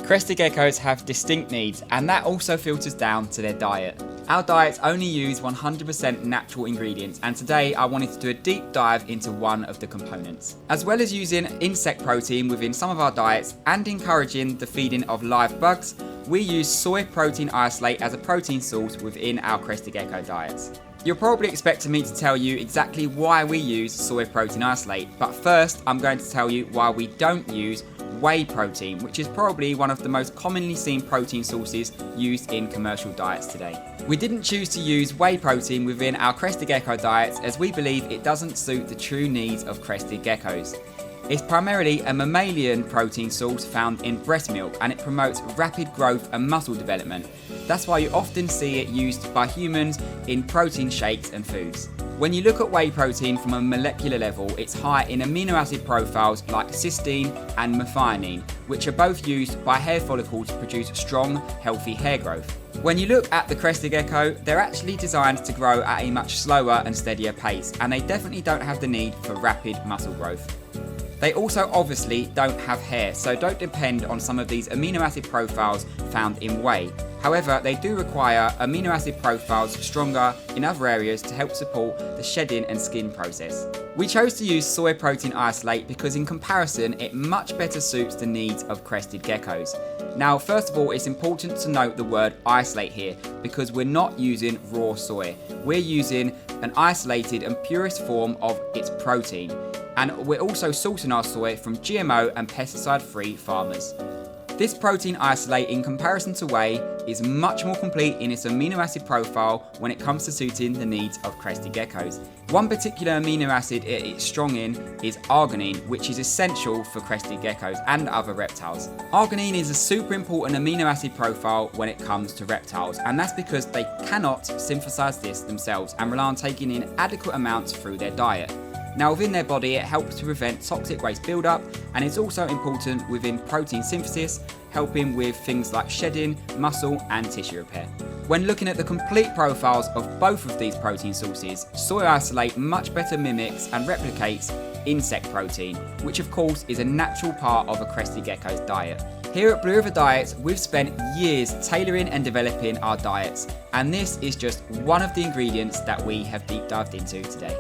Crested geckos have distinct needs, and that also filters down to their diet. Our diets only use 100% natural ingredients, and today I wanted to do a deep dive into one of the components. As well as using insect protein within some of our diets and encouraging the feeding of live bugs, we use soy protein isolate as a protein source within our Crested Gecko diets. You're probably expecting me to tell you exactly why we use soy protein isolate, but first I'm going to tell you why we don't use whey protein, which is probably one of the most commonly seen protein sources used in commercial diets today. We didn't choose to use whey protein within our Crested Gecko diets as we believe it doesn't suit the true needs of Crested Geckos. It's primarily a mammalian protein source found in breast milk, and it promotes rapid growth and muscle development. That's why you often see it used by humans in protein shakes and foods. When you look at whey protein from a molecular level, it's high in amino acid profiles like cysteine and methionine, which are both used by hair follicles to produce strong, healthy hair growth. When you look at the Crested Gecko, they're actually designed to grow at a much slower and steadier pace, and they definitely don't have the need for rapid muscle growth. They also obviously don't have hair, so don't depend on some of these amino acid profiles found in whey. However, they do require amino acid profiles stronger in other areas to help support the shedding and skin process. We chose to use soy protein isolate because in comparison it much better suits the needs of Crested Geckos. Now, first of all, it's important to note the word isolate here because we're not using raw soy. We're using an isolated and purest form of its protein. And we're also sourcing our soy from GMO and pesticide-free farmers. This protein isolate, in comparison to whey, is much more complete in its amino acid profile when it comes to suiting the needs of Crested Geckos. One particular amino acid it is strong in is arginine, which is essential for Crested Geckos and other reptiles. Arginine is a super important amino acid profile when it comes to reptiles, and that's because they cannot synthesize this themselves and rely on taking in adequate amounts through their diet. Now, within their body, it helps to prevent toxic waste buildup, and it's also important within protein synthesis, helping with things like shedding, muscle, and tissue repair. When looking at the complete profiles of both of these protein sources, soy isolate much better mimics and replicates insect protein, which of course is a natural part of a Crested Gecko's diet. Here at Blue River Diets, we've spent years tailoring and developing our diets, and this is just one of the ingredients that we have deep dived into today.